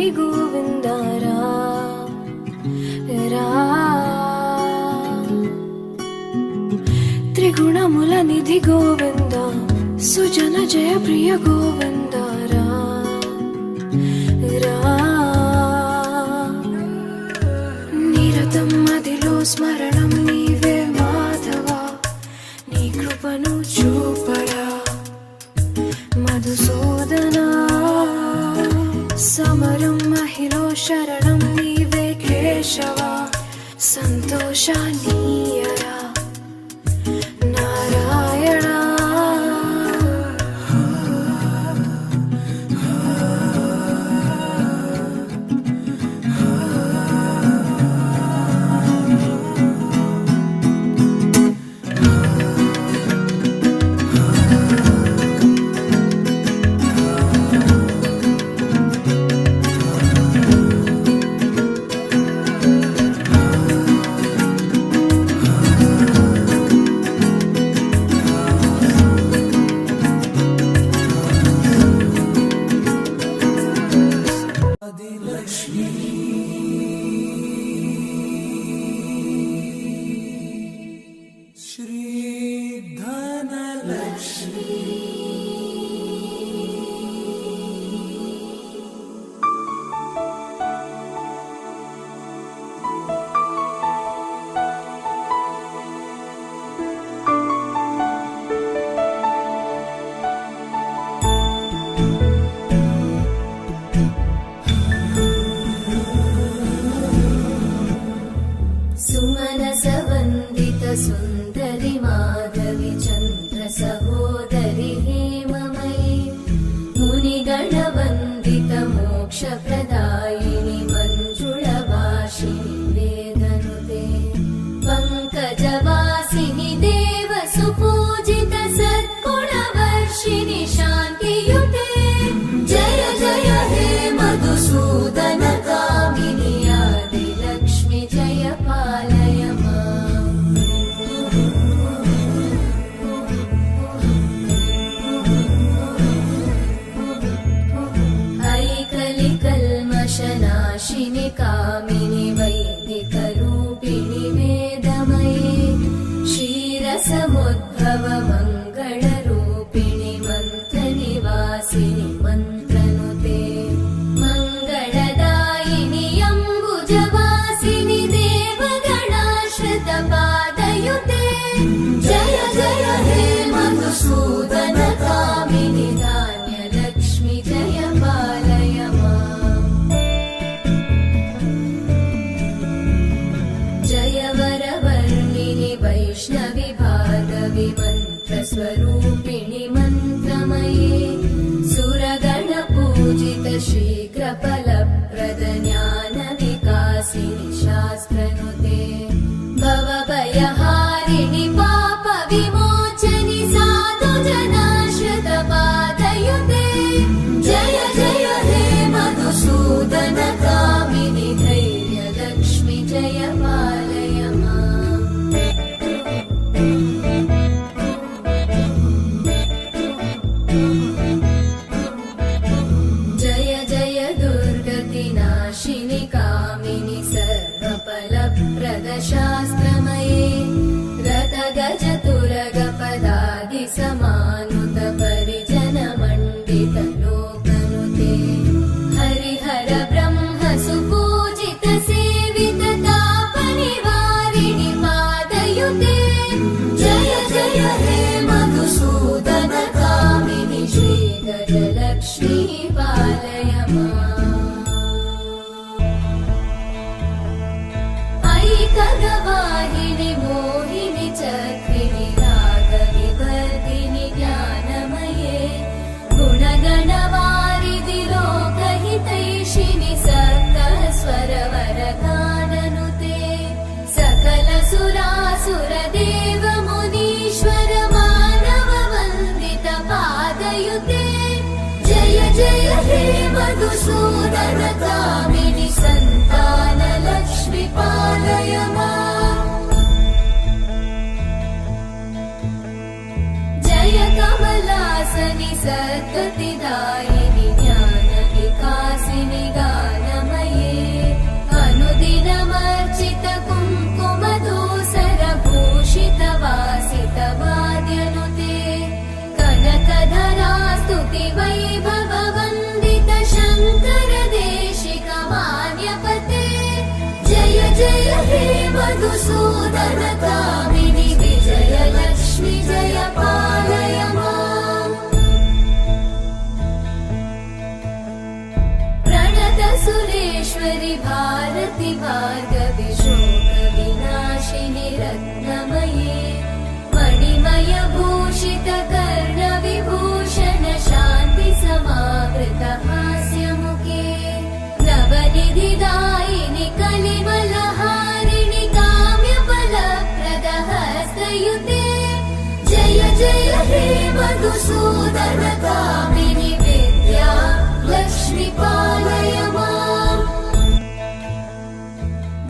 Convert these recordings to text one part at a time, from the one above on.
हरि गोविन्द त्रिगुणमूलनिधि गोविन्द सुजन जय प्रिय गोविन्द निरतं मदिलो स्मरणं नीवे माधव नी कृपनु चूपड़ा मधुसूदना समरं महिलो शरणं नीवे केशव संतोषानीयरा सुन्दरि माधवी चन्द्र सहोदरि हेममयी मुनिगणवन्दित मोक्षप्रदायिनि मञ्जुळभाषिणि वेदनुते पङ्कजवासिनि देव सुपूजित सद्गुणवर्षिणि शान्तियुते जय जय हे मधुसूदन कामिनि आदिलक्ष्मि जय पालय नाशिनि कामिनि वैदिकरूपिणि वेदमये क्षीरसमुद्भव मङ्गलरूपिणि मन्त्रनिवासिनि मन्त्रनुते मङ्गलदायिनि अम्बुजवासिनि देवगणाश्रितपादयुते जय जय हे मधुसूदन कामिनि धान्यलक्ष्मि जय पालय वरवर्णिनि वैष्णवि भार्गवि मन्त्रस्वरूपिणि मन्त्रमये सुरगणपूजित शीघ्रफलप्रद ज्ञानविकासिनि शास्त्रनुते भवभयहारिणि पापविमोचनि साधुजनाश्रितपादयुते जय जय हे मधुसूदन कामिनि धैर्यलक्ष्मि जय पालय जय जय दुर्गतिनाशिनि कामिनि सर्वफलप्रद शास्त्रमये रथगजतुरगपदादि समानुत परिजन मण्डित लोकनुते हरिहर ब्रह्म सुपूजित सेवित तापनिवारिणि पादयुते जय जय हे मधुसूदन कामिनि श्रीगजलक्ष्मी पालय ऐकगवाहिनि मोहिनि चक्रिणि रागविवर्धिनि ज्ञानमये गुणगणवारिधि लोकहितैषिणि सप्तस्वरवरगाननुते सकल सुरासुरदेव मुनीश्वर मानव वन्दित पादयुते जय जय हे मधुसूदन कामिनि सन्तान लक्ष्मि पालय जय कमलासनि सद्गतिदायिनि ज्ञानविकासिनि गान सुरेश्वरि भारति भार्गवि शोकविनाशिनि रत्नमये मणिमय भूषित कर्णविभूषण शान्ति समावृत हास्यमुखे नवनिधिदायिनि कलिमलहारिणि काम्यफलप्रद हस्तयुते जय जय हे मधुसूदन कामिनि विद्या लक्ष्मी पालय माम्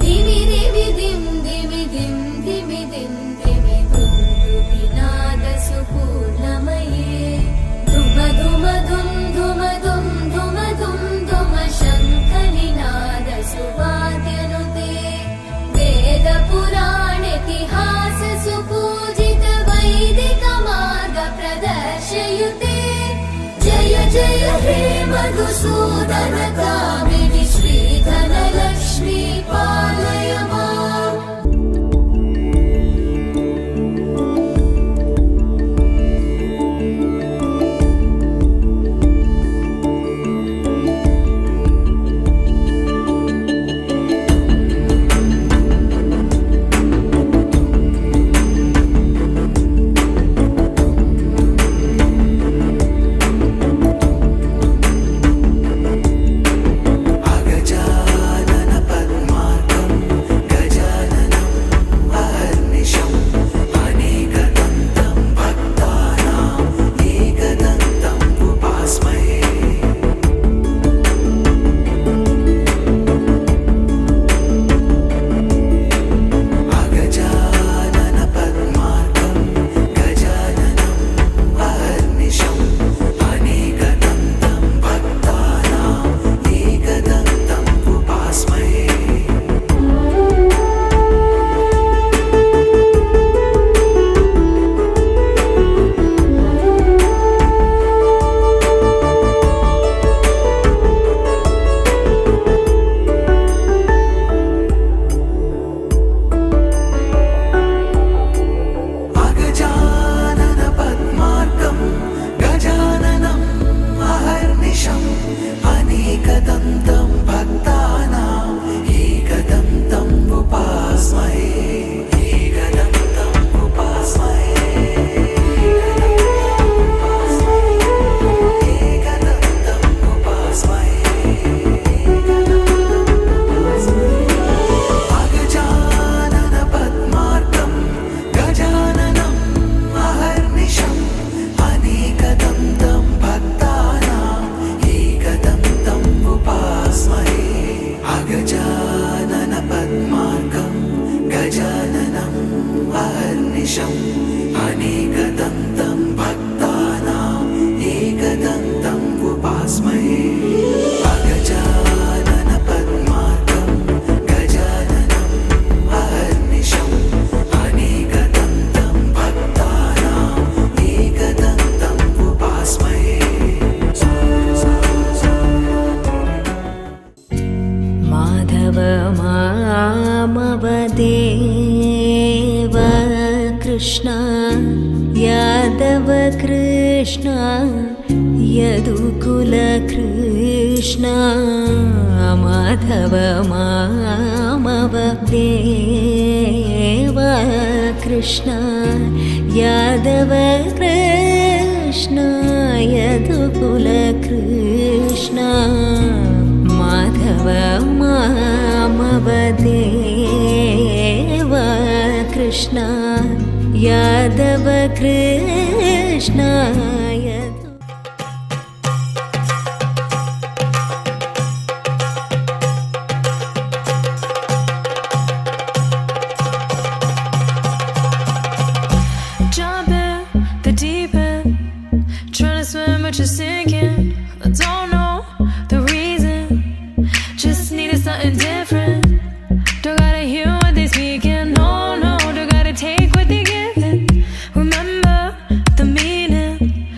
धिमि धिमि धिं धिमि धिं धिमि धिं धिमि धुन्दुभिनाद सुपूर्णमये धुम धुम धुं धुम धुं धुम धुं धुम शङ्खनिनाद सुवाद्यनुते वेद पुराणेतिहास सुपूजित वैदिक मार्ग प्रदर्शयुते जय जय हे मधुसूदन कामिनि श्रीधन लक्ष्मी पालय माम् देव कृष्ण यादव कृष्ण यदुकुल कृष्ण माधव मामव देव कृष्ण यादव कृष्ण यदुकुल कृष्ण माधव मामव देव Krishna Yadav Krishna Jump in the deep end, trying to swim but you're sinking. I don't know the reason, just needed something different. Don't gotta hear what they speaking, no, no. Don't gotta take what they giving. Remember the meaning,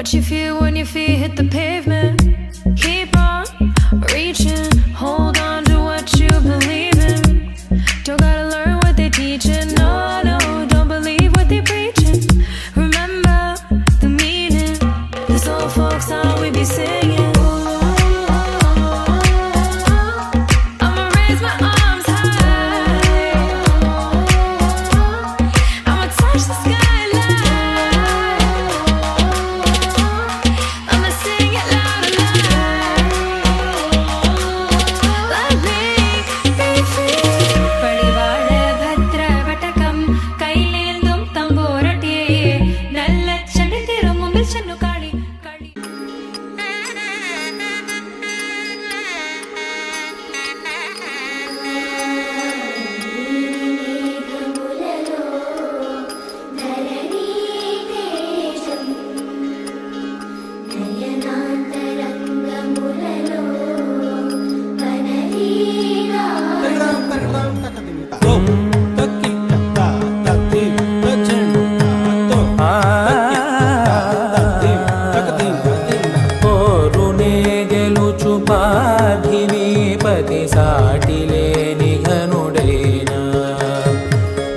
what you feel when your feet hit the pavement. Keep on reaching, hold on to what you believe in. Don't gotta learn what they teaching, no, no, don't believe what they preaching. Remember the meaning, this old folk song we be singing. I'ma raise my arms high, I'ma touch the skyline, I'ma sing it loud and loud. Let me be free. ಪಡಿವಾಳ ಭದ್ರ ಬಟಕಂ ಕೈಲೇಂದುಂ ತಂಬೋರಟಿಯೇ ನಲ್ಲ ಚಂಡಿತಿರು ಮುಂಬಿಲ್ ಚನ್ನು ಕಾಳಿ ಕಾಳಿ. పోరునే గెలుచుపాధిపతి సాటిలే నిఘనుడైనా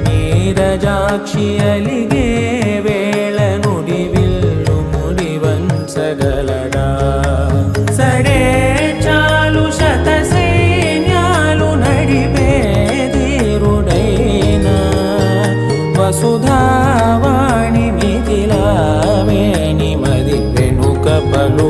నీరజాక్షి అలిగే వేళ నుడి విల్లు ముడివంచగలడా సడే చాలు శత సైన్యాలు నడిపే ధీరుడైనా వసుధావాణి మిథిలావేణి మది వెనుక పలు